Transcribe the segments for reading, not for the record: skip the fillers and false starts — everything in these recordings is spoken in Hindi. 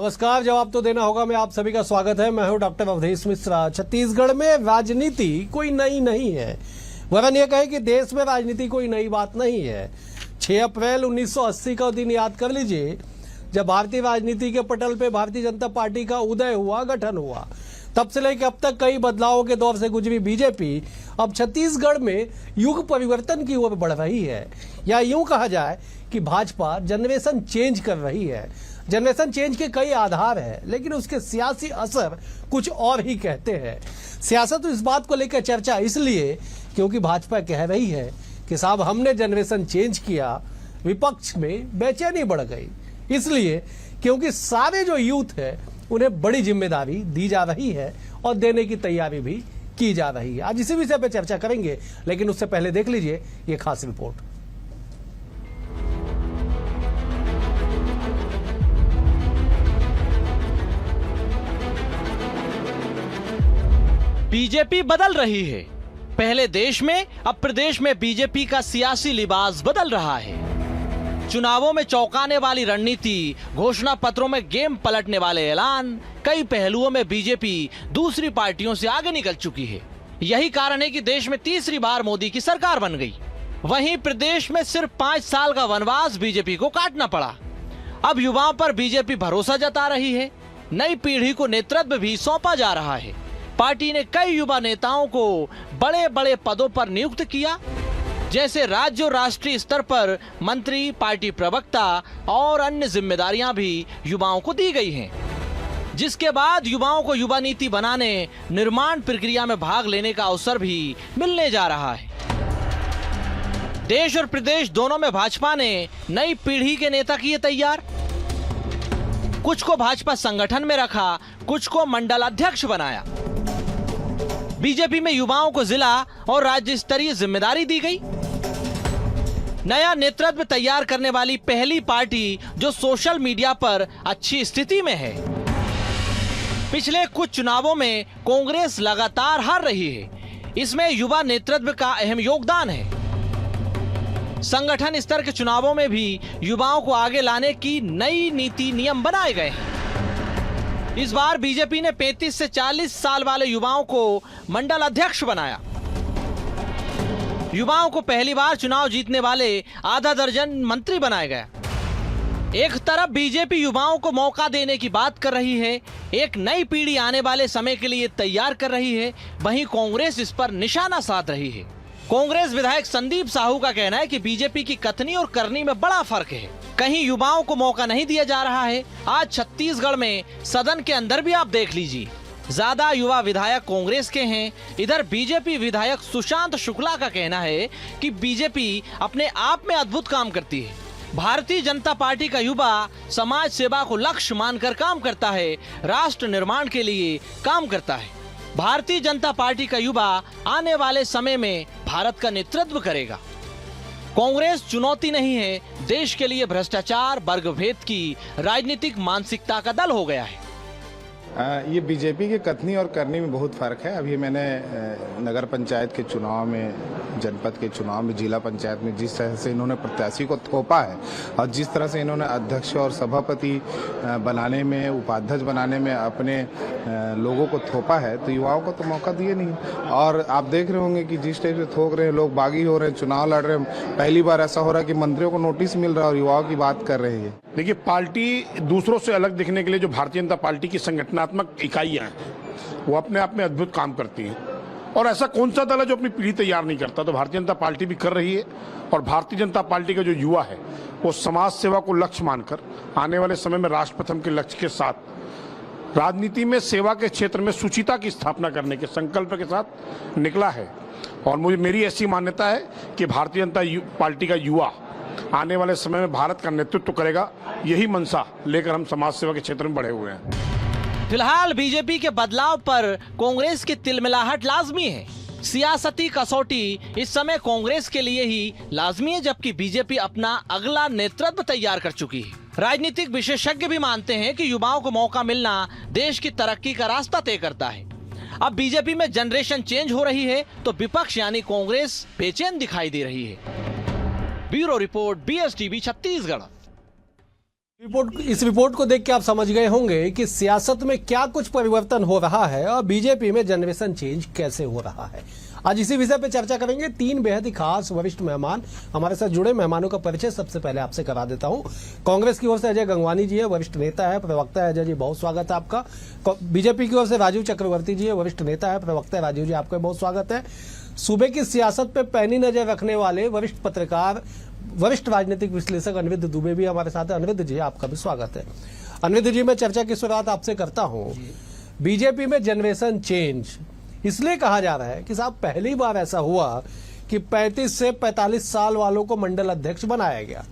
नमस्कार, जवाब तो देना होगा। मैं आप सभी का स्वागत है। मैं हूं डॉक्टर अवधेश मिश्रा। छत्तीसगढ़ में राजनीति कोई नई नहीं है। वरन यह कहे कि देश में राजनीति कोई नई बात नहीं है। 6 अप्रैल 1980 का दिन याद कर लीजिए, जब भारतीय राजनीति के पटल पे भारतीय जनता पार्टी का उदय हुआ, गठन हुआ। तब से लेकर अब तक कई बदलावों के दौर से गुजरी बीजेपी अब छत्तीसगढ़ में युग परिवर्तन की ओर बढ़ रही है, या यूं कहा जाए कि भाजपा जनरेशन चेंज कर रही है। जनरेशन चेंज के कई आधार हैं, लेकिन उसके सियासी असर कुछ और ही कहते हैं। सियासत इस बात को लेकर चर्चा इसलिए क्योंकि भाजपा कह रही है कि साहब हमने जनरेशन चेंज किया। विपक्ष में बेचैनी बढ़ गई, इसलिए क्योंकि सारे जो यूथ है उन्हें बड़ी जिम्मेदारी दी जा रही है और देने की तैयारी भी की जा रही है। आज इसी विषय पर चर्चा करेंगे, लेकिन उससे पहले देख लीजिए ये खास रिपोर्ट। बीजेपी बदल रही है। पहले देश में, अब प्रदेश में बीजेपी का सियासी लिबास बदल रहा है। चुनावों में चौंकाने वाली रणनीति, घोषणा पत्रों में गेम पलटने वाले ऐलान, कई पहलुओं में बीजेपी दूसरी पार्टियों से आगे निकल चुकी है। यही कारण है कि देश में तीसरी बार मोदी की सरकार बन गई। वहीं प्रदेश में सिर्फ 5 साल का वनवास बीजेपी को काटना पड़ा। अब युवाओं पर बीजेपी भरोसा जता रही है। नई पीढ़ी को नेतृत्व भी सौंपा जा रहा है। पार्टी ने कई युवा नेताओं को बड़े बड़े पदों पर नियुक्त किया, जैसे राज्य और राष्ट्रीय स्तर पर मंत्री, पार्टी प्रवक्ता और अन्य जिम्मेदारियां भी युवाओं को दी गई हैं। जिसके बाद युवाओं को युवा नीति बनाने, निर्माण प्रक्रिया में भाग लेने का अवसर भी मिलने जा रहा है। देश और प्रदेश दोनों में भाजपा ने नई पीढ़ी के नेता किए तैयार। कुछ को भाजपा संगठन में रखा, कुछ को मंडल अध्यक्ष बनाया। बीजेपी में युवाओं को जिला और राज्य स्तरीय जिम्मेदारी दी गई। नया नेतृत्व तैयार करने वाली पहली पार्टी जो सोशल मीडिया पर अच्छी स्थिति में है। पिछले कुछ चुनावों में कांग्रेस लगातार हार रही है। इसमें युवा नेतृत्व का अहम योगदान है। संगठन स्तर के चुनावों में भी युवाओं को आगे लाने की नई नीति नियम बनाए गए हैं। इस बार बीजेपी ने 35 से 40 साल वाले युवाओं को मंडल अध्यक्ष बनाया। युवाओं को पहली बार चुनाव जीतने वाले आधा दर्जन मंत्री बनाए गए। एक तरफ बीजेपी युवाओं को मौका देने की बात कर रही है, एक नई पीढ़ी आने वाले समय के लिए तैयार कर रही है, वहीं कांग्रेस इस पर निशाना साध रही है। कांग्रेस विधायक संदीप साहू का कहना है कि बीजेपी की कथनी और करनी में बड़ा फर्क है। कहीं युवाओं को मौका नहीं दिया जा रहा है। आज छत्तीसगढ़ में सदन के अंदर भी आप देख लीजिए, ज्यादा युवा विधायक कांग्रेस के हैं। इधर बीजेपी विधायक सुशांत शुक्ला का कहना है कि बीजेपी अपने आप में अद्भुत काम करती है। भारतीय जनता पार्टी का युवा समाज सेवा को लक्ष्य मानकर काम करता है, राष्ट्र निर्माण के लिए काम करता है। भारतीय जनता पार्टी का युवा आने वाले समय में भारत का नेतृत्व करेगा। कांग्रेस चुनौती नहीं है, देश के लिए भ्रष्टाचार, वर्गभेद की राजनीतिक मानसिकता का दल हो गया है। ये बीजेपी के कथनी और करनी में बहुत फर्क है। अभी मैंने नगर पंचायत के चुनाव में, जनपद के चुनाव में, जिला पंचायत में जिस तरह से इन्होंने प्रत्याशी को थोपा है और जिस तरह से इन्होंने अध्यक्ष और सभापति बनाने में, उपाध्यक्ष बनाने में अपने लोगों को थोपा है, तो युवाओं को तो मौका दिए नहीं। और आप देख रहे होंगे कि जिस टाइप से थोक रहे हैं, लोग बागी हो रहे हैं, चुनाव लड़ रहे हैं। पहली बार ऐसा हो रहा है कि मंत्रियों को नोटिस मिल रहा है और युवाओं की बात कर रहे हैं। देखिए, पार्टी दूसरों से अलग दिखने के लिए जो भारतीय जनता पार्टी की संगठनात्मक इकाइयां हैं, वो अपने आप में अद्भुत काम करती हैं। और ऐसा कौन सा दल है जो अपनी पीढ़ी तैयार नहीं करता? तो भारतीय जनता पार्टी भी कर रही है। और भारतीय जनता पार्टी का जो युवा है वो समाज सेवा को लक्ष्य मानकर आने वाले समय में राष्ट्र प्रथम के लक्ष्य के साथ राजनीति में सेवा के क्षेत्र में सुचिता की स्थापना करने के संकल्प के साथ निकला है। और मेरी ऐसी मान्यता है कि भारतीय जनता पार्टी का युवा आने वाले समय में भारत का नेतृत्व करेगा। यही मंशा लेकर हम समाज सेवा के क्षेत्र में बढ़े हुए हैं। फिलहाल बीजेपी के बदलाव पर कांग्रेस की तिलमिलाहट लाजमी है। सियासती कसौटी इस समय कांग्रेस के लिए ही लाजमी है, जबकि बीजेपी अपना अगला नेतृत्व तैयार कर चुकी है। राजनीतिक विशेषज्ञ भी मानते हैं कि युवाओं को मौका मिलना देश की तरक्की का रास्ता तय करता है। अब बीजेपी में जनरेशन चेंज हो रही है तो विपक्ष यानी कांग्रेस बेचैन दिखाई दे रही है। Bureau report, BSTV Chhattisgarh. इस रिपोर्ट को देख के आप समझ गए होंगे कि सियासत में क्या कुछ परिवर्तन हो रहा है और बीजेपी में जनरेशन चेंज कैसे हो रहा है। आज इसी विषय पे चर्चा करेंगे। 3 बेहद ही खास वरिष्ठ मेहमान हमारे साथ जुड़े। मेहमानों का परिचय सबसे पहले आपसे करा देता हूं। कांग्रेस की ओर से अजय गंगवानी जी है, वरिष्ठ नेता है, प्रवक्ता है। अजय जी बहुत स्वागत है आपका। बीजेपी की ओर से राजीव चक्रवर्ती जी है, वरिष्ठ नेता है, प्रवक्ता है। राजीव जी आपका बहुत स्वागत है। सूबे की सियासत पे पैनी नजर रखने वाले वरिष्ठ पत्रकार, वरिष्ठ राजनीतिक विश्लेषक अनिरुद्ध दुबे भी हमारे साथ है। अनिरुद्ध जी आपका भी स्वागत है। अनिरुद्ध जी मैं चर्चा की शुरुआत आपसे करता हूं। बीजेपी में जनरेशन चेंज इसलिए कहा जा रहा है कि साहब पहली बार ऐसा हुआ कि 35 से 45 साल वालों को मंडल अध्यक्ष बनाया गया।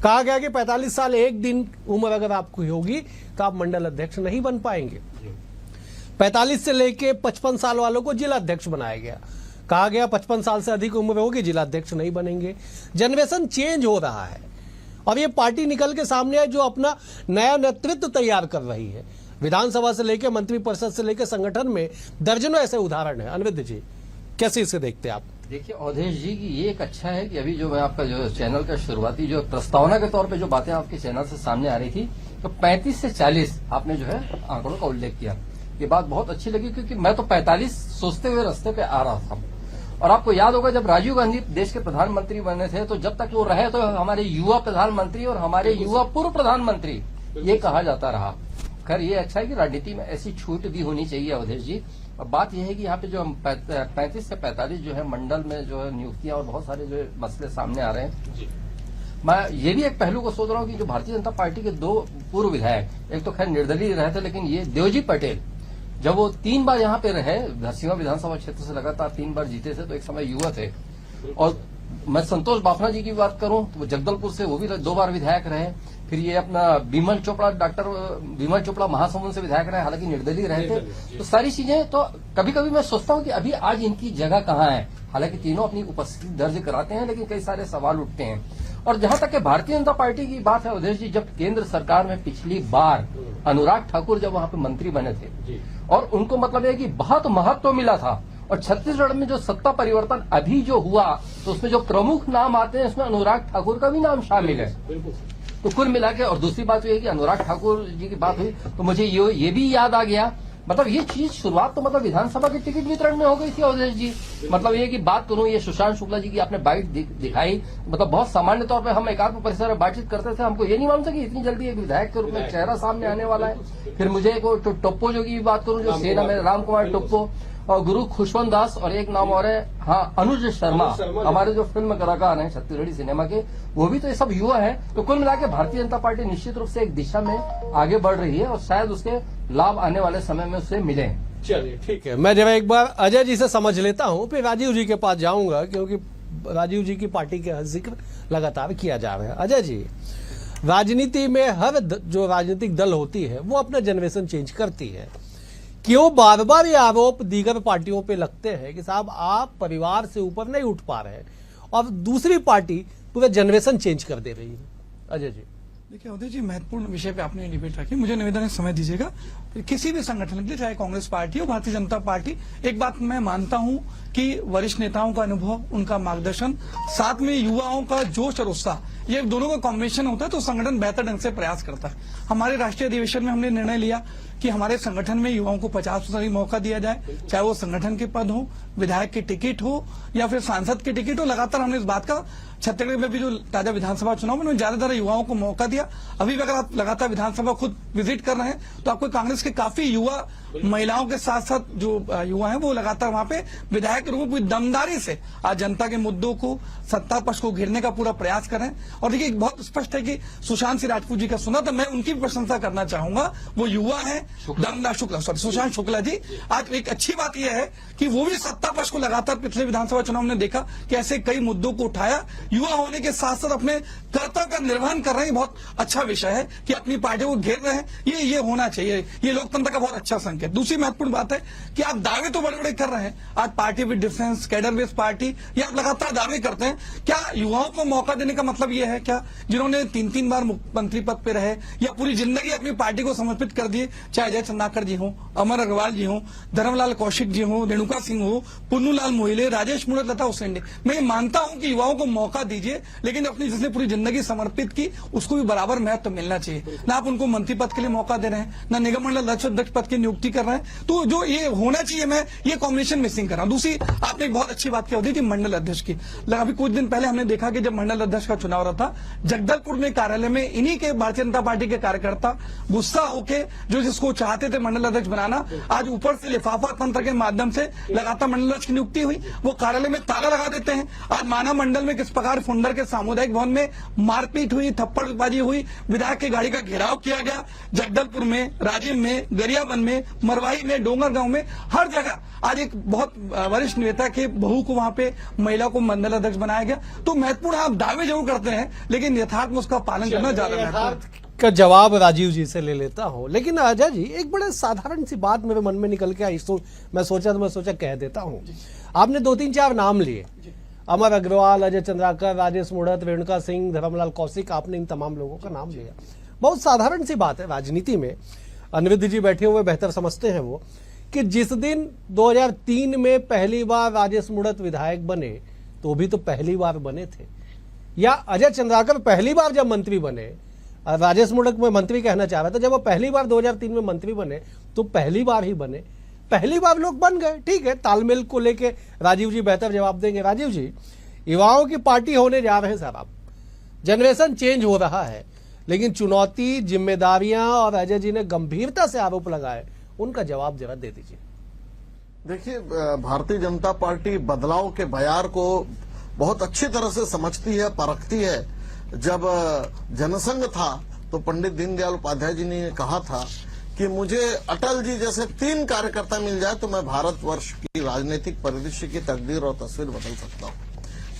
कहा गया कि 45 साल एक दिन उम्र अगर आपकी होगी तो आप मंडल अध्यक्ष नहीं बन पाएंगे। 45 से लेके 55 साल वालों को जिला अध्यक्ष बनाया गया। कहा गया 55 साल से अधिक उम्र होगी जिला अध्यक्ष नहीं बनेंगे। जनरेशन चेंज हो रहा है और ये पार्टी निकल के सामने है जो अपना नया नेतृत्व तैयार कर रही है। विधानसभा से लेकर मंत्री परिषद से लेकर संगठन में दर्जनों ऐसे उदाहरण है। अनिरुद्ध जी कैसे इसे देखते हैं आप? देखिए अवधेश जी की ये एक अच्छा है कि अभी जो मैं आपका जो चैनल का शुरुआती जो प्रस्तावना के तौर पे जो बातें आपके चैनल से सामने आ रही थी, तो 35 से 40 आपने जो है आंकड़ों का उल्लेख किया। ये बात बहुत अच्छी लगी क्योंकि मैं तो 45 सोचते हुए रास्ते पे आ रहा था। और आपको याद होगा जब राजीव गांधी देश के प्रधानमंत्री बने थे तो जब तक वो रहे तो हमारे युवा प्रधानमंत्री और हमारे युवा पूर्व प्रधानमंत्री ये कहा जाता रहा। खैर ये अच्छा है कि राजनीति में ऐसी छूट भी होनी चाहिए अवधेश जी। और बात यह है कि यहाँ पे जो 35 से 45 जो है मंडल में जो है नियुक्तियां और बहुत सारे जो मसले सामने आ रहे हैं। मैं ये भी एक पहलू को सोच रहा हूँ कि जो भारतीय जनता पार्टी के 2 पूर्व विधायक, एक तो खैर निर्दलीय रहे थे, लेकिन ये देवजी पटेल जब वो 3 बार यहाँ पे रहे, धरसींवा विधानसभा क्षेत्र से लगातार 3 बार जीते थे, तो एक समय युवा थे। और मैं संतोष बाफना जी की बात करूं तो वो जगदलपुर से वो भी 2 बार विधायक रहे। फिर ये अपना बिमल चोपड़ा, डॉक्टर बिमल चोपड़ा महासमुंद से विधायक रहे, हालांकि निर्दलीय रहे थे। तो सारी चीजें तो कभी कभी मैं सोचता हूं कि अभी आज इनकी जगह कहाँ है। हालांकि तीनों अपनी उपस्थिति दर्ज कराते हैं, लेकिन कई सारे सवाल उठते हैं। और जहां तक भारतीय जनता पार्टी की बात है अवधेश जी, जब केंद्र सरकार में पिछली बार अनुराग ठाकुर जब वहां पे मंत्री बने थे और उनको मतलब है कि बहुत महत्व मिला था, और छत्तीसगढ़ में जो सत्ता परिवर्तन अभी जो हुआ तो उसमें जो प्रमुख नाम आते हैं उसमें अनुराग ठाकुर का भी नाम शामिल है। तो कुल मिला के, और दूसरी बात ये है कि अनुराग ठाकुर जी की बात हुई तो मुझे ये भी याद आ गया, मतलब ये चीज शुरुआत तो मतलब विधानसभा के टिकट वितरण में हो गई थी अवधेश जी। मतलब ये कि बात करूं, ये सुशांत शुक्ला जी की आपने बाइट दिखाई, मतलब बहुत सामान्य तौर पे हम एकात्म परिसर में बातचीत करते थे, हमको ये नहीं मालूम था कि इतनी जल्दी एक विधायक के रूप में चेहरा सामने आने वाला है। फिर मुझे एक टोप्पो जो की बात करूं, जो सेना में राम कुमार टोप्पो और गुरु खुशवंत दास और एक नाम और है, हाँ, अनुज शर्मा, हमारे जो फिल्म कलाकार हैं छत्तीसगढ़ी सिनेमा के, वो भी तो ये सब युवा है। तो कुल मिला के भारतीय जनता पार्टी निश्चित रूप से एक दिशा में आगे बढ़ रही है और शायद उसके लाभ आने वाले समय में उससे मिले। चलिए ठीक है, मैं जरा एक बार अजय जी से समझ लेता हूं, फिर राजीव जी के पास जाऊंगा क्योंकि राजीव जी की पार्टी का जिक्र लगातार किया जा रहा है। अजय जी, राजनीति में हर जो राजनीतिक दल होती है वो अपना जनरेशन चेंज करती है। क्यों बार बार ये आरोप दीगर पार्टियों पे लगते हैं कि साहब आप परिवार से ऊपर नहीं उठ पा रहे और दूसरी पार्टी पूरा जनरेशन चेंज कर दे रही है? अजय जी देखिए अवधेश जी, महत्वपूर्ण विषय पे आपने डिबेट रखी, मुझे निवेदन है समय दीजिएगा। किसी भी संगठन के लिए, चाहे कांग्रेस पार्टी हो भारतीय जनता पार्टी, एक बात मैं मानता हूं कि वरिष्ठ नेताओं का अनुभव, उनका मार्गदर्शन, साथ में युवाओं का जोश और उत्साह, ये दोनों का कॉम्बिनेशन होता है तो संगठन बेहतर ढंग से प्रयास करता है। हमारे राष्ट्रीय अधिवेशन में हमने निर्णय लिया कि हमारे संगठन में युवाओं को 50% मौका दिया जाए, चाहे वो संगठन के पद हो, विधायक की टिकट हो या फिर सांसद की टिकट हो। लगातार हमने इस बात का छत्तीसगढ़ में भी जो ताजा विधानसभा चुनाव में ज्यादातर युवाओं को मौका दिया। अभी भी अगर आप लगातार विधानसभा खुद विजिट कर रहे हैं तो आपको कांग्रेस के काफी युवा, महिलाओं के साथ साथ जो युवा हैं वो लगातार वहां पे विधायक के रूप में दमदारी से आज जनता के मुद्दों को, सत्ता पक्ष को घेरने का पूरा प्रयास कर रहे हैं। और देखिए बहुत स्पष्ट है कि सुशांत सिंह राजपूत जी का सुना तो मैं उनकी प्रशंसा करना चाहूंगा। वो युवा है, दमदार सुशांत शुक्ला जी। आज एक अच्छी बात यह है कि वो भी सत्ता पक्ष को लगातार पिछले विधानसभा चुनाव में देखा कि ऐसे कई मुद्दों को उठाया, युवा होने के साथ साथ अपने कर्तव्य का निर्वहन कर रहे हैं। बहुत अच्छा विषय है कि अपनी पार्टी को घेर रहे हैं, ये होना चाहिए, ये लोकतंत्र का बहुत अच्छा संकेत। दूसरी महत्वपूर्ण बात है कि आप दावे तो बड़े बड़े कर रहे हैं, आज party with difference, cadre based party, ये आप लगातार दावे करते हैं। क्या युवाओं को मौका देने का मतलब ये है क्या, जिन्होंने 3 बार मुख्यमंत्री पद पे रहे या पूरी जिंदगी अपनी पार्टी को समर्पित कर दिए, चाहे अजय चंद्राकर जी हो, अमर अग्रवाल जी हो, धर्मलाल कौशिक जी हो, रेणुका सिंह हो, पुन्नूलाल मोहिले, राजेश मूणत, लता हुसैन, मैं मानता हूं कि युवाओं को मौका मौका दीजिए, लेकिन अपनी जिसने पूरी जिंदगी समर्पित की उसको भी बराबर महत्व मिलना चाहिए। ना आप उनको मंत्री पद के लिए मौका दे रहे हैं, ना निगम मंडल अध्यक्ष पद की नियुक्ति कर रहे हैं। तो जो ये होना चाहिए, मैं ये कॉम्बिनेशन मिसिंग कर रहा हूं। दूसरी आपने एक बहुत अच्छी बात की थी मंडल अध्यक्ष की। अभी कुछ दिन पहले हमने देखा कि जब मंडल अध्यक्ष का चुनाव रहा था, जगदलपुर में कार्यालय में इन्हीं के भारतीय जनता पार्टी के कार्यकर्ता गुस्सा होके जो जिसको चाहते थे मंडल अध्यक्ष बनाना, आज ऊपर से लिफाफा तंत्र के माध्यम से लगातार मंडल अध्यक्ष की नियुक्ति हुई। वो कार्यालय में ताला लगा देते हैं। आज मानव मंडल में किस प्रकार फुंडर के सामुदायिक भवन में मारपीट हुई, थप्पड़बाजी हुई, विधायक की गाड़ी का घेराव किया गया। जगदलपुर में, राजिम में, गरियाबंद में, मरवाही में, डोंगरगांव में, हर जगह आज एक बहुत वरिष्ठ नेता के बहू को वहां पे महिला को मंडल अध्यक्ष बनाया गया। तो महत्वपूर्ण आप दावे जरूर करते हैं, लेकिन यथार्थ में उसका पालन करना ज्यादा महत्वपूर्ण का जवाब राजीव जी से ले लेता हूं। लेकिन अजय जी, एक बड़े साधारण सी बात मेरे मन में निकल के आई, मैं सोचा कह देता हूं। आपने 2-3-4 नाम लिए, अमर अग्रवाल, अजय चंद्राकर, राजेश मूढ़त, रेणुका सिंह, धर्मलाल कौशिक, आपने इन तमाम लोगों का नाम लिया। बहुत साधारण सी बात है राजनीति में। अनिरुद्ध जी बैठे हुए बेहतर समझते हैं वो, कि जिस दिन 2003 में पहली बार राजेश मूढ़त विधायक बने, तो भी तो पहली बार बने थे, या अजय चंद्राकर पहली बार जब मंत्री बने, राजेश मूढ़त में मंत्री कहना चाह रहा था, जब वो पहली बार 2003 में मंत्री बने तो पहली बार ही बने, पहली बार लोग बन गए। ठीक है, तालमेल को लेके राजीव जी बेहतर जवाब देंगे। राजीव जी, युवाओं की पार्टी होने जा रहे हैं सर आप, जनरेशन चेंज हो रहा है, लेकिन चुनौती, जिम्मेदारियां, और अजय जी ने गंभीरता से आरोप लगाए, उनका जवाब जरा दे दीजिए। देखिए, भारतीय जनता पार्टी बदलाव के बयार को बहुत अच्छी तरह से समझती है, परखती है। जब जनसंघ था तो पंडित दीनदयाल उपाध्याय जी ने कहा था कि मुझे अटल जी जैसे 3 कार्यकर्ता मिल जाए तो मैं भारतवर्ष की राजनीतिक परिदृश्य की तकदीर और तस्वीर बदल सकता हूं।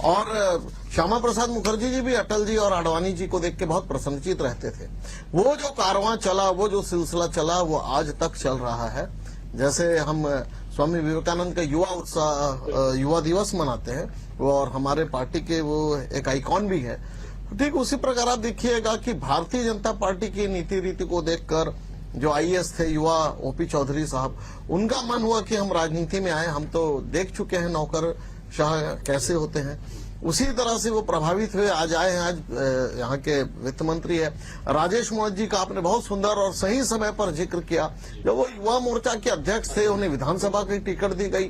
और श्यामा प्रसाद मुखर्जी जी भी अटल जी और आडवाणी जी को देख के बहुत प्रसन्नचित रहते थे। वो जो कारवां चला, वो जो सिलसिला चला, वो आज तक चल रहा है। जैसे हम स्वामी विवेकानंद का युवा दिवस मनाते हैं, वो और हमारे पार्टी के वो एक आइकॉन भी है। ठीक उसी प्रकार आप देखिएगा कि भारतीय जनता पार्टी की नीति रीति को देखकर जो आईएएस थे युवा ओपी चौधरी साहब, उनका मन हुआ कि हम राजनीति में आए। हम तो देख चुके हैं नौकरशाह कैसे होते हैं, उसी तरह से वो प्रभावित हुए, आज आए हैं। आज यहाँ के वित्त मंत्री है। राजेश मूढ़त जी का आपने बहुत सुंदर और सही समय पर जिक्र किया। जब वो युवा मोर्चा के अध्यक्ष थे, उन्हें विधानसभा की टिकट दी गई,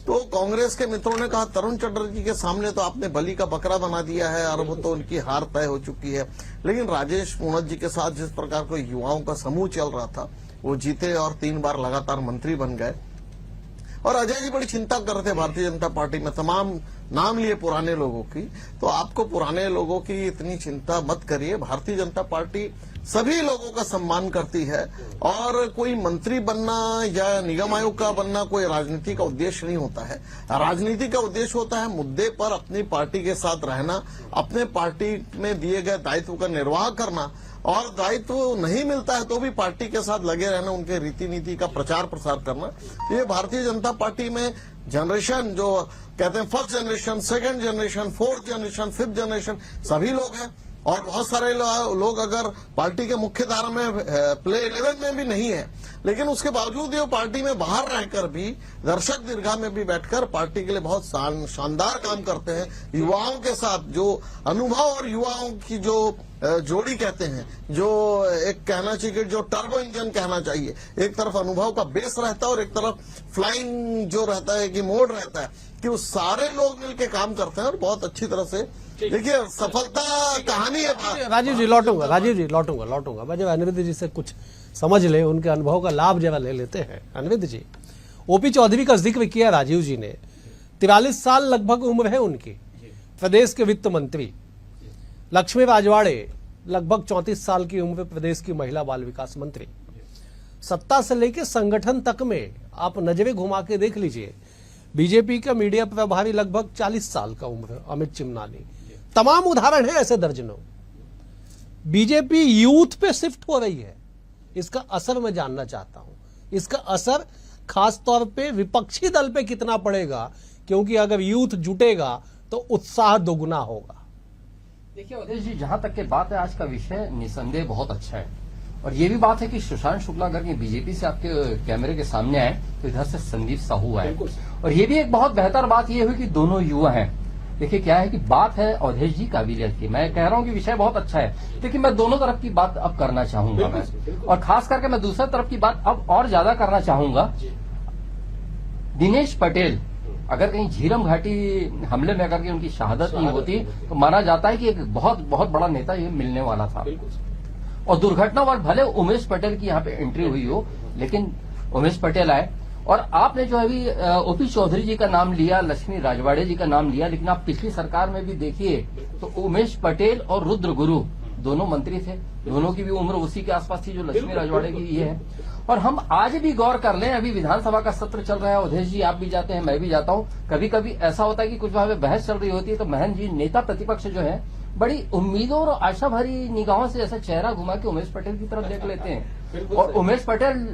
तो कांग्रेस के मित्रों ने कहा तरुण चटर्जी के सामने तो आपने बलि का बकरा बना दिया है और वो तो उनकी हार तय हो चुकी है। लेकिन राजेश मूढ़त जी के साथ जिस प्रकार को युवाओं का समूह चल रहा था, वो जीते और 3 बार लगातार मंत्री बन गए। और अजय जी बड़ी चिंता कर रहे थे भारतीय जनता पार्टी में, तमाम नाम लिए पुराने लोगों की। तो आपको पुराने लोगों की इतनी चिंता मत करिए। भारतीय जनता पार्टी सभी लोगों का सम्मान करती है, और कोई मंत्री बनना या निगम आयोग का बनना कोई राजनीति का उद्देश्य नहीं होता है। राजनीति का उद्देश्य होता है मुद्दे पर अपनी पार्टी के साथ रहना, अपने पार्टी में दिए गए दायित्व का निर्वाह करना, और दायित्व नहीं मिलता है तो भी पार्टी के साथ लगे रहना, उनके रीति नीति का प्रचार प्रसार करना। ये भारतीय जनता पार्टी में जनरेशन जो कहते हैं first generation, second generation, fourth generation, 5th generation, सभी लोग हैं। और बहुत सारे लोग अगर पार्टी के मुख्य धारा में प्ले 11 में भी नहीं है, लेकिन उसके बावजूद ये पार्टी में बाहर रहकर भी, दर्शक दीर्घा में भी बैठकर पार्टी के लिए बहुत शानदार काम करते हैं। युवाओं के साथ जो अनुभव और युवाओं की जो जोड़ी कहते हैं, जो एक कहना चाहिए कि जो टर्बो इंजन कहना चाहिए, एक तरफ अनुभव का बेस रहता है और एक तरफ फ्लाइंग जो रहता है कि मोड रहता है, कि वो सारे लोग मिलकर काम करते हैं और बहुत अच्छी तरह से। देखिए, सफलता कहानी है। राजीव जी लौटूंगा मैं जब अनिरुद्ध जी से कुछ समझ ले, उनके अनुभव का लाभ जरा ले लेते हैं। अनिरुद्ध जी, ओपी चौधरी का जिक्र किया राजीव जी ने, 43 साल लगभग उम्र है उनकी, प्रदेश के वित्त मंत्री। लक्ष्मी राजवाड़े लगभग 34 साल की उम्र, प्रदेश की महिला बाल विकास मंत्री। सत्ता से लेकर संगठन तक में आप नजरें घुमा के देख लीजिए। बीजेपी का मीडिया प्रभारी लगभग 40 साल का उम्र, अमित चिमनानी। तमाम उदाहरण है ऐसे दर्जनों। बीजेपी यूथ पे शिफ्ट हो रही है, इसका असर मैं जानना चाहता हूं। इसका असर खास तौर पे विपक्षी दल पे कितना पड़ेगा, क्योंकि अगर यूथ जुटेगा तो उत्साह दोगुना होगा। देखिए अवधेश जी, जहां तक के बात है, आज का विषय निसंदेह बहुत अच्छा है। और ये भी बात है कि सुशांत शुक्ला अगर के बीजेपी से आपके कैमरे के सामने आए तो इधर से संदीप साहू आए। और ये भी एक बहुत बेहतर बात ये हुई कि दोनों युवा हैं। देखिए क्या है कि बात है अवधेश जी काबिलियत की। मैं कह रहा हूं कि विषय बहुत अच्छा है, लेकिन मैं दोनों तरफ की बात अब करना चाहूंगा मैं, और खास करके मैं दूसरी तरफ की बात अब और ज्यादा करना चाहूंगा। दिनेश पटेल अगर कहीं झीरम घाटी हमले में अगर उनकी शहादत नहीं होती तो माना जाता है कि एक बहुत बहुत बड़ा नेता ये मिलने वाला था। और दुर्घटनावश भले उमेश पटेल की यहाँ पे एंट्री हुई हो, लेकिन उमेश पटेल आए। और आपने जो अभी ओपी चौधरी जी का नाम लिया, लक्ष्मी राजवाड़े जी का नाम लिया, लेकिन आप पिछली सरकार में भी देखिए तो उमेश पटेल और रुद्र गुरु दोनों मंत्री थे, दोनों की भी उम्र उसी के आसपास थी जो लक्ष्मी राजवाड़े की ये है। और हम आज भी गौर कर लें, अभी विधानसभा का सत्र चल रहा है, अवधेश जी आप भी जाते हैं, मैं भी जाता हूं, कभी कभी ऐसा होता है कि कुछ भावे बहस चल रही होती है तो महन जी नेता प्रतिपक्ष जो है बड़ी उम्मीदों और आशा भरी निगाहों से ऐसा चेहरा घुमा के उमेश पटेल की तरफ देख लेते हैं और उमेश पटेल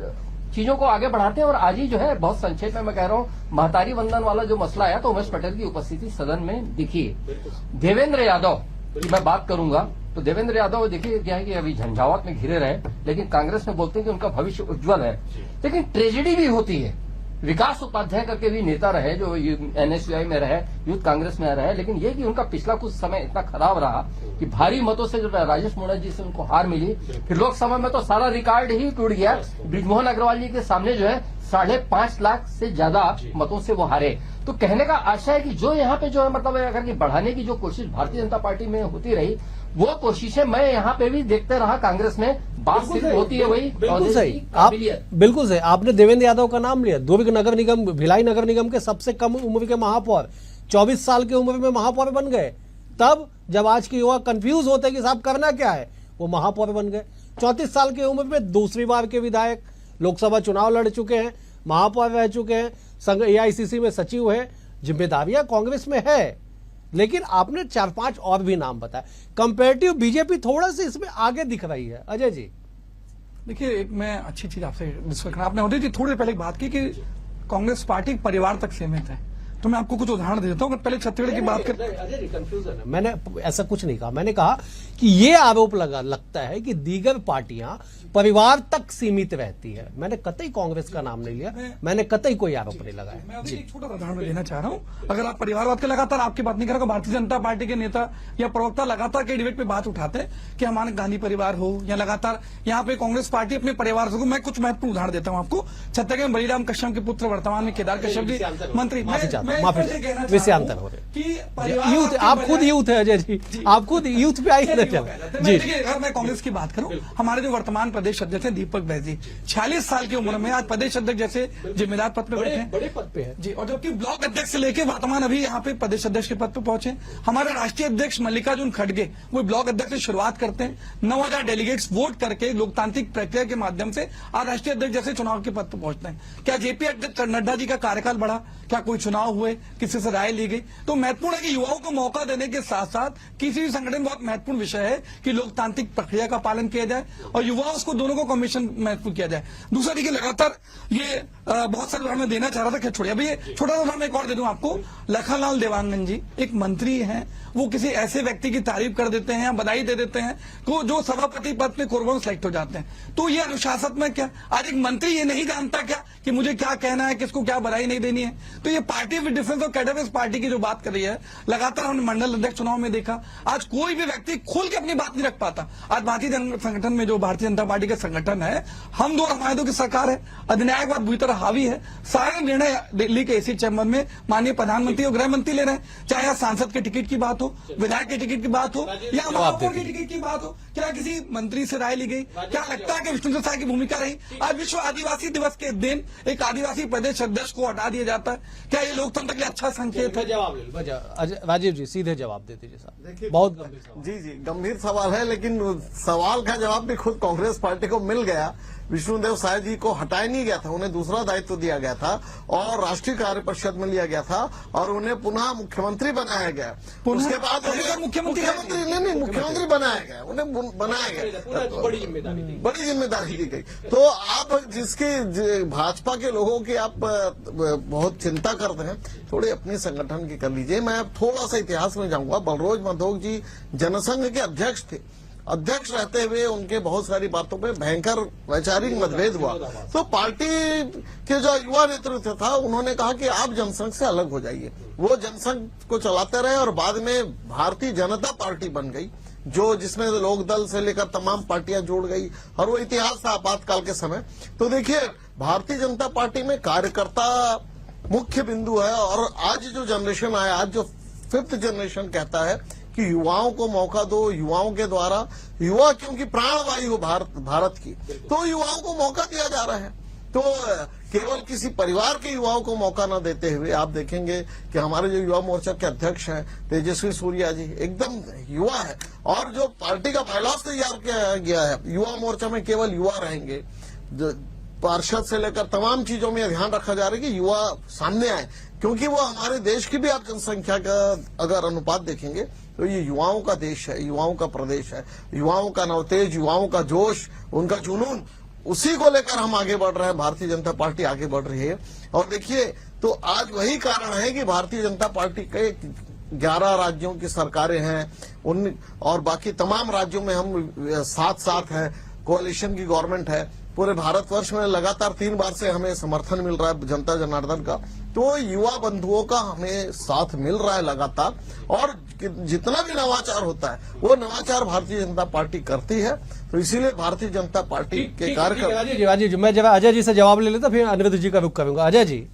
चीजों को आगे बढ़ाते हैं। और आज ही जो है बहुत संक्षेप में मैं कह रहा हूँ, महतारी वंदन वाला जो मसला आया तो उमेश पटेल की उपस्थिति सदन में दिखी। देवेंद्र यादव की मैं बात करूंगा तो देवेंद्र यादव देखिए क्या है कि अभी झंझावात में घिरे रहे, लेकिन कांग्रेस में बोलते हैं कि उनका भविष्य उज्जवल है। लेकिन ट्रेजेडी भी होती है, विकास उपाध्याय करके भी नेता रहे जो एनएसयूआई में रहे, यूथ कांग्रेस में रहे, लेकिन ये कि उनका पिछला कुछ समय इतना खराब रहा कि भारी मतों से जो राजेश मोहन जी से उनको हार मिली, फिर लोकसभा में तो सारा रिकॉर्ड ही टूट गया। ब्रिजमोहन अग्रवाल जी के सामने जो है 5.5 लाख से ज्यादा मतों से वो हारे। तो कहने का आशा है कि जो यहाँ पे जो है मतलब अगर कि बढ़ाने की जो कोशिश भारतीय जनता पार्टी में होती रही, वो कोशिशें मैं यहाँ पे भी देखते रहा कांग्रेस में, बात सिर्फ होती है वही बिल्कुल सही। आप बिल्कुल सही, आपने देवेंद्र यादव का नाम लिया, दुर्ग नगर निगम, भिलाई नगर निगम के सबसे कम उम्र के महापौर, 24 साल की उम्र में महापौर बन गए। तब जब आज के युवा कंफ्यूज होते कि साहब करना क्या है, वो महापौर बन गए। 34 साल की उम्र में दूसरी बार के विधायक, लोकसभा चुनाव लड़ चुके हैं, महापौर रह चुके हैं, संघ एआईसीसी में सचिव है, जिम्मेदारियां कांग्रेस में है। लेकिन आपने 4-5 और भी नाम बताया। कंपेरेटिव बीजेपी थोड़ा सा इसमें आगे दिख रही है। अजय जी देखिए, एक मैं अच्छी चीज आपसे डिस्कस करना, आपने होती थी थोड़ी देर पहले बात की कि कांग्रेस पार्टी परिवार तक सीमित है, तो मैं आपको कुछ उदाहरण देता हूं। पहले छत्तीसगढ़ की बात कर, मैंने ऐसा कुछ नहीं कहा, मैंने कहा कि ये आरोप लगता है कि दीगर पार्टियां परिवार तक सीमित रहती है। मैंने कतई कांग्रेस का नाम नहीं लिया, मैंने कतई कोई आरोप नहीं लगाया। मैं अभी एक छोटा उदाहरण देना चाह रहा हूं। अगर आप परिवारवाद के लगातार आपकी बात नहीं करेंगे, भारतीय जनता पार्टी के नेता या प्रवक्ता लगातार के डिबेट पे बात उठाते हैं कि हमारे गांधी परिवार हो या लगातार यहाँ पे कांग्रेस पार्टी अपने परिवार से, मैं कुछ महत्वपूर्ण उदाहरण देता हूँ आपको। छत्तीसगढ़ में बलिराम कश्यप के पुत्र वर्तमान में केदार कश्यप जी मंत्री, विषयांतर हो रहे, यूथ, आप खुद यूथ है अजय जी, आप खुद यूथ पे आई जी। अगर मैं कांग्रेस की बात करूं, हमारे जो वर्तमान प्रदेश अध्यक्ष हैं दीपक बैज जी, 46 साल की उम्र में आज प्रदेश अध्यक्ष जैसे जिम्मेदार पद पे बैठे हैं, बड़े पद पे है जी। और जबकि ब्लॉक अध्यक्ष से लेकर वर्तमान अभी यहाँ पे प्रदेश अध्यक्ष के पद पे पहुंचे। हमारे राष्ट्रीय अध्यक्ष मल्लिकार्जुन खड़गे वो ब्लॉक अध्यक्ष से शुरुआत करते हैं, 9000 डेलीगेट्स वोट करके लोकतांत्रिक प्रक्रिया के माध्यम से आज राष्ट्रीय अध्यक्ष जैसे चुनाव के पद पर पहुंचते हैं। क्या जेपी नड्डा जी का कार्यकाल बढ़ा? क्या कोई चुनाव हुए? किसी से राय ली गई? तो महत्वपूर्ण है कि युवाओं को मौका देने के साथ साथ किसी भी संगठन में बहुत महत्वपूर्ण विषय है कि लोकतांत्रिक प्रक्रिया का पालन किया जाए और युवाओं को दोनों को कमीशन महत्वपूर्ण किया जाए। दूसरा देखिए, लगातार ये बहुत सारे उदाहरण मैं देना चाह रहा था, क्या छोड़िए। अभी ये छोटा सा उदाहरण एक और दे दूं आपको। लखनलाल देवांगन जी एक मंत्री हैं, वो किसी ऐसे व्यक्ति की तारीफ कर देते हैं या बधाई दे देते हैं को जो सभापति पद पे कोरबा सेलेक्ट हो जाते हैं। तो ये अनुशासन में क्या आज एक मंत्री ये नहीं जानता क्या कि मुझे क्या कहना है, किसको क्या बधाई नहीं देनी है? तो ये पार्टी विद डिफरेंस और कैडरलेस पार्टी की जो बात कर रही है, लगातार हमने मंडल अध्यक्ष चुनाव में देखा, आज कोई भी व्यक्ति खुल के अपनी बात नहीं रख पाता। आज भारतीय संगठन में जो भारतीय जनता पार्टी का संगठन है, हम दो हमारे दो की सरकार है, अधिनायकवाद बुरी तरह हावी है, सारे निर्णय दिल्ली के एसी चैम्बर में माननीय प्रधानमंत्री और गृह मंत्री ले रहे हैं, चाहे सांसद के टिकट की बात हो, विधायक के टिकट की बात हो या महापौर की टिकट की बात हो। क्या किसी मंत्री से राय ली गई? क्या लगता है कि विष्णु साय की भूमिका रही? आज विश्व आदिवासी दिवस के दिन एक आदिवासी प्रदेश अध्यक्ष को हटा दिया जाता है, क्या ये लोकतंत्र के लिए अच्छा संकेत है? राजीव जी सीधे जवाब दे दीजिए साहब, बहुत गंभीर सवाल। जी गंभीर सवाल है, लेकिन सवाल का जवाब भी खुद कांग्रेस पार्टी को मिल गया। विष्णुदेव साय जी को हटाया नहीं गया था, उन्हें दूसरा दायित्व दिया गया था और राष्ट्रीय कार्य परिषद में लिया गया था और उन्हें पुनः मुख्यमंत्री बनाया गया। उसके बाद मुख्यमंत्री मुख्यमंत्री बनाया गया, उन्हें बनाया गया, बड़ी जिम्मेदारी दी गई। तो आप जिसकी भाजपा के लोगों की आप बहुत चिंता करते हैं, थोड़ी अपने संगठन की कर लीजिए। मैं अब थोड़ा सा इतिहास में जाऊंगा। बलरोज मधोक जी जनसंघ के अध्यक्ष थे अध्यक्ष रहते हुए उनके बहुत सारी बातों पे भयंकर वैचारिक मतभेद हुआ। तो पार्टी के जो युवा नेतृत्व था उन्होंने कहा कि आप जनसंघ से अलग हो जाइए। वो जनसंघ को चलाते रहे और बाद में भारतीय जनता पार्टी बन गई, जो जिसमें लोकदल से लेकर तमाम पार्टियां जुड़ गई और वो इतिहास था आपातकाल के समय। तो देखिए, भारतीय जनता पार्टी में कार्यकर्ता मुख्य बिंदु है। और आज जो जनरेशन आया, आज जो 5th जनरेशन कहता है कि युवाओं को मौका दो, युवाओं के द्वारा, युवा क्योंकि प्राणवायु भारत की, तो युवाओं को मौका दिया जा रहा है। तो केवल किसी परिवार के युवाओं को मौका न देते हुए आप देखेंगे कि हमारे जो युवा मोर्चा के अध्यक्ष हैं तेजस्वी सूर्या जी एकदम युवा है। और जो पार्टी का बायलॉज तैयार किया गया है, युवा मोर्चा में केवल युवा रहेंगे। पार्षद से लेकर तमाम चीजों में ध्यान रखा जा रहा है कि युवा सामने आए, क्योंकि वो हमारे देश की भी आप जनसंख्या का अगर अनुपात देखेंगे तो ये युवाओं का देश है, युवाओं का प्रदेश है। युवाओं का नवतेज, युवाओं का जोश, उनका जुनून, उसी को लेकर हम आगे बढ़ रहे हैं। भारतीय जनता पार्टी आगे बढ़ रही है। और देखिए, तो आज वही कारण है कि भारतीय जनता पार्टी के 11 राज्यों की सरकारें हैं, और बाकी तमाम राज्यों में हम साथ साथ हैं, कोalition की गवर्नमेंट है। पूरे भारतवर्ष में लगातार 3 बार से हमें समर्थन मिल रहा है जनता जनार्दन का। तो युवा बंधुओं का हमें साथ मिल रहा है लगातार। और जितना भी नवाचार होता है वो नवाचार भारतीय जनता पार्टी करती है। तो इसीलिए भारतीय जनता पार्टी के कार्यकर्ता। राजीव जी, मैं जरा अजय जी से जवाब ले लेता, फिर अनिरुद्ध जी का रुख करूंगा। अजय जी,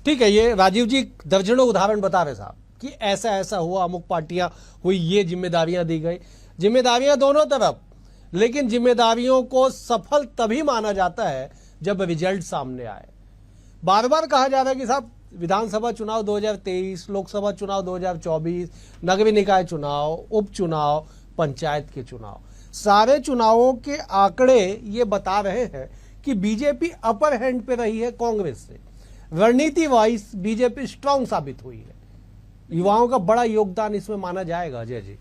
ठीक है, ये राजीव जी दर्जनों उदाहरण बता रहे साहब कि ऐसा ऐसा हुआ, अमुक पार्टियां हुई, ये जिम्मेदारियां दी गई। जिम्मेदारियां दोनों तरफ, लेकिन जिम्मेदारियों को सफल तभी माना जाता है जब रिजल्ट सामने आए। बार बार कहा जा रहा है कि साहब विधानसभा चुनाव 2023, लोकसभा चुनाव 2024, नगरीय निकाय चुनाव, उपचुनाव, पंचायत के चुनाव, सारे चुनावों के आंकड़े ये बता रहे हैं कि बीजेपी अपर हैंड पे रही है कांग्रेस से। रणनीति वाइज बीजेपी स्ट्रांग साबित हुई है। युवाओं का बड़ा योगदान इसमें माना जाएगा। अजय जी,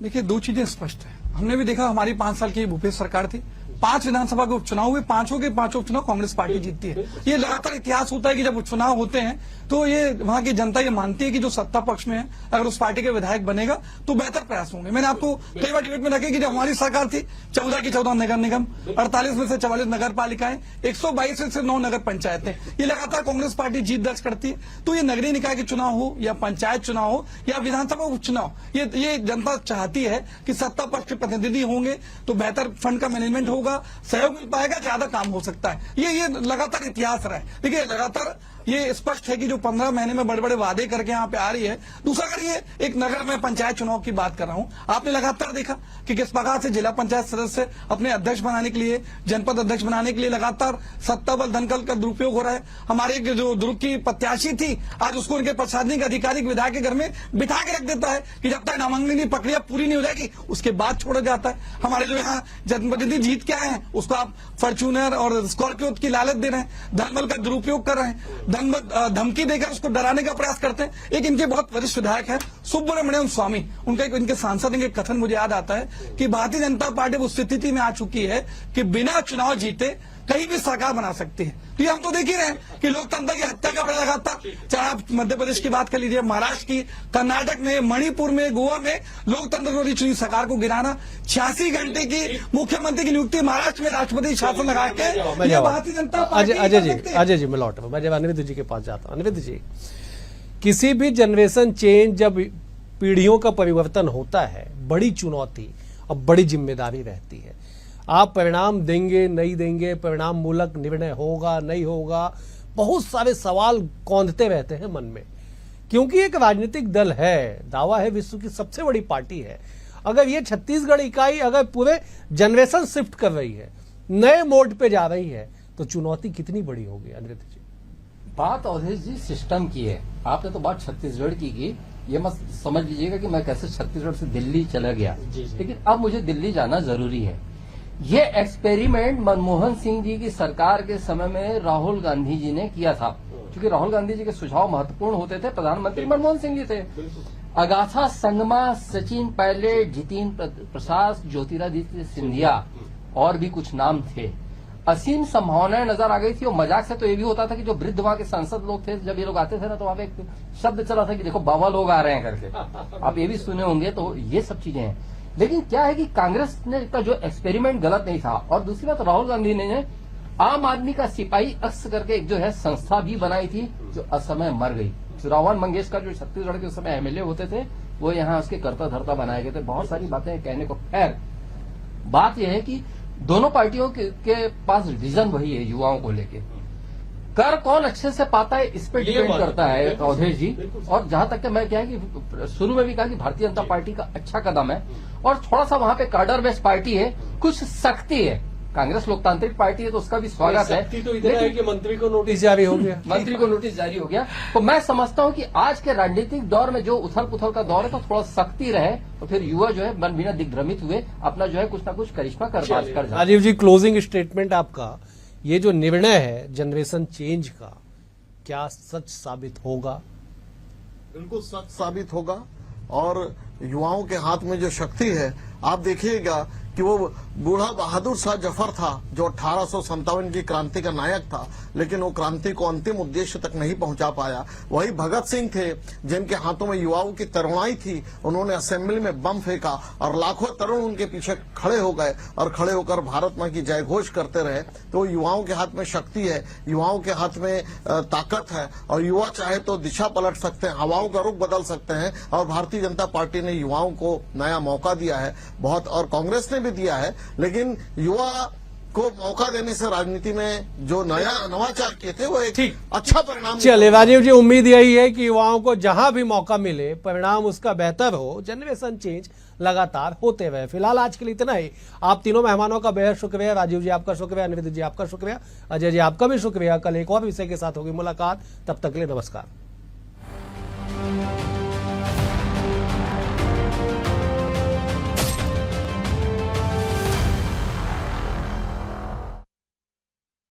देखिए, 2 चीजें स्पष्ट है। हमने भी देखा, हमारी 5 साल की भूपेश सरकार थी, 5 विधानसभा के उपचुनाव हुए, 5 के 5 उपचुनाव कांग्रेस पार्टी जीतती है। ये लगातार इतिहास होता है कि जब उपचुनाव होते हैं तो ये वहां की जनता ये मानती है कि जो सत्ता पक्ष में है, अगर उस पार्टी के विधायक बनेगा तो बेहतर प्रयास होंगे। मैंने आपको कई बार डिबेट में रखे कि जब हमारी सरकार थी 14 की 14 नगर निगम, 48 में से 44 नगर पालिकाएं, 122 में से 9 नगर पंचायतें, ये लगातार कांग्रेस पार्टी जीत दर्ज करती है। तो ये नगरीय निकाय के चुनाव हो या पंचायत चुनाव हो या विधानसभा उपचुनाव, ये जनता चाहती है कि सत्ता पक्ष के प्रतिनिधि होंगे तो बेहतर फंड का मैनेजमेंट होगा, सहयोग मिल पाएगा, ज्यादा काम हो सकता है। ये लगातार इतिहास रहा है। देखिए, लगातार ये स्पष्ट है कि जो 15 महीने में बड़े बड़े वादे करके यहाँ पे आ रही है। दूसरा, अगर ये एक नगर में पंचायत चुनाव की बात कर रहा हूं, आपने लगातार देखा कि किस प्रकार से जिला पंचायत सदस्य अपने अध्यक्ष बनाने के लिए, जनपद अध्यक्ष बनाने के लिए लगातार सत्ता बल दंगल का दुरुपयोग हो रहा है। हमारे जो दुर्ग की प्रत्याशी थी, आज उसको उनके प्रशासनिक अधिकारी विधायक के घर में बिठा के रख देता है कि जब तक नामांकन प्रक्रिया पूरी नहीं हो जाएगी उसके बाद छोड़ा जाता है। हमारे जो यहाँ जनप्रतिनिधि जीत के आए हैं उसको आप फॉर्च्यूनर और स्कॉर्पियो की लालच दे रहे हैं, धनबल का दुरुपयोग कर रहे हैं, धमकी देकर उसको डराने का प्रयास करते हैं। एक इनके बहुत वरिष्ठ विधायक है सुब्रमण्यम स्वामी, उनका इनके सांसद इनके कथन मुझे याद आता है कि भारतीय जनता पार्टी उस स्थिति में आ चुकी है कि बिना चुनाव जीते कहीं भी सरकार बना सकती है। तो ये हम तो देख ही रहे हैं कि लोकतंत्र की हत्या का प्रयास लगातार, चाहे आप मध्य प्रदेश की बात कर लीजिए, महाराष्ट्र की, कर्नाटक में, मणिपुर में, गोवा में लोकतंत्र को चुनी सरकार को गिराना, 86 घंटे की मुख्यमंत्री की नियुक्ति महाराष्ट्र में राष्ट्रपति शासन लगा के भारतीय जनता पार्टी। अजय जी, मैं लौट रहा हूं, मैं जब अनिरुद्ध जी के पास जाता हूं। अनिरुद्ध जी, किसी भी जनरेशन चेंज, जब पीढ़ियों का परिवर्तन होता है, बड़ी चुनौती और बड़ी जिम्मेदारी रहती है। आप परिणाम देंगे नहीं देंगे, परिणाम मूलक निर्णय होगा नहीं होगा, बहुत सारे सवाल कौंधते रहते हैं मन में, क्योंकि एक राजनीतिक दल है, दावा है विश्व की सबसे बड़ी पार्टी है। अगर ये छत्तीसगढ़ इकाई अगर पूरे जनरेशन शिफ्ट कर रही है, नए मोड पे जा रही है, तो चुनौती कितनी बड़ी होगी। अनिरुद्ध जी, बात अवधेश जी सिस्टम की है, आपने तो बात छत्तीसगढ़ की। ये मत समझ लीजिएगा कि मैं कैसे छत्तीसगढ़ से दिल्ली चला गया, लेकिन अब मुझे दिल्ली जाना जरूरी है। ये एक्सपेरिमेंट मनमोहन सिंह जी की सरकार के समय में राहुल गांधी जी ने किया था, क्योंकि राहुल गांधी जी के सुझाव महत्वपूर्ण होते थे। प्रधानमंत्री मनमोहन सिंह जी थे। अगाथा संगमा, सचिन पायलट, जितिन प्रसाद, ज्योतिरादित्य सिंधिया और भी कुछ नाम थे। असीम संभावनाएं नजर आ गई थी। और मजाक से तो ये भी होता था कि जो वृद्ध वहां के सांसद लोग थे, जब ये लोग आते थे ना, तो वहां पे एक शब्द चला था कि देखो बाबा लोग आ रहे हैं करके। आप ये भी सुने होंगे। तो ये सब चीजें हैं। लेकिन क्या है कि कांग्रेस ने का जो एक्सपेरिमेंट गलत नहीं था। और दूसरी बात, राहुल गांधी ने आम आदमी का सिपाही अक्स करके एक जो है संस्था भी बनाई थी, जो असमय मर गई। चुरावन मंगेशकर जो छत्तीसगढ़ के उस समय एमएलए होते थे, वो यहाँ उसके कर्ता धर्ता बनाए गए थे। बहुत सारी बातें कहने को। खैर, बात यह है कि दोनों पार्टियों के पास विजन वही है युवाओं को लेके। कर कौन अच्छे से पाता है इस पे डिपेंड करता है अवधेश जी। और जहां तक मैं क्या है कि शुरू में भी कहा कि भारतीय जनता पार्टी का अच्छा कदम है, और थोड़ा सा वहां पे कार्डर बेस्ड पार्टी है, कुछ सख्ती है। कांग्रेस लोकतांत्रिक पार्टी है तो उसका भी स्वागत है। तो इतना है कि मंत्री को नोटिस जारी हो गया। मंत्री को नोटिस जारी हो गया। तो मैं समझता हूं कि आज के राजनीतिक दौर में जो उथल पुथल का दौर है, तो थोड़ा सख्ती रहे, तो फिर युवा जो है मन बिना दिग्भ्रमित हुए अपना जो है कुछ ना कुछ करिश्मा कर जाए। राजीव जी, क्लोजिंग स्टेटमेंट आपका, ये जो निर्णय है जनरेशन चेंज का, क्या सच साबित होगा? बिल्कुल सच साबित होगा। और युवाओं के हाथ में जो शक्ति है, आप देखिएगा कि वो बूढ़ा बहादुर शाह जफर था जो 1857 की क्रांति का नायक था, लेकिन वो क्रांति को अंतिम उद्देश्य तक नहीं पहुंचा पाया। वही भगत सिंह थे जिनके हाथों में युवाओं की तरुणाई थी, उन्होंने असेंबली में बम फेंका और लाखों तरुण उनके पीछे खड़े हो गए और खड़े होकर भारत मां की जय घोष करते रहे। तो युवाओं के हाथ में शक्ति है, युवाओं के हाथ में ताकत है, और युवा चाहे तो दिशा पलट सकते हैं, हवाओं का रुख बदल सकते हैं। और भारतीय जनता पार्टी ने युवाओं को नया मौका दिया है बहुत, और कांग्रेस ने भी दिया है। लेकिन युवा को मौका देने से राजनीति में जो नया नवाचार किए थे, वो एक अच्छा परिणाम। चलिए राजीव जी, उम्मीद यही है कि युवाओं को जहां भी मौका मिले परिणाम उसका बेहतर हो, जनरेशन चेंज लगातार होते रहे। फिलहाल आज के लिए इतना ही। आप तीनों मेहमानों का बेहद शुक्रिया। राजीव जी आपका शुक्रिया, निवेदित जी आपका शुक्रिया, अजय जी आपका भी शुक्रिया। कल एक और विषय के साथ होगी मुलाकात, तब तक के लिए नमस्कार।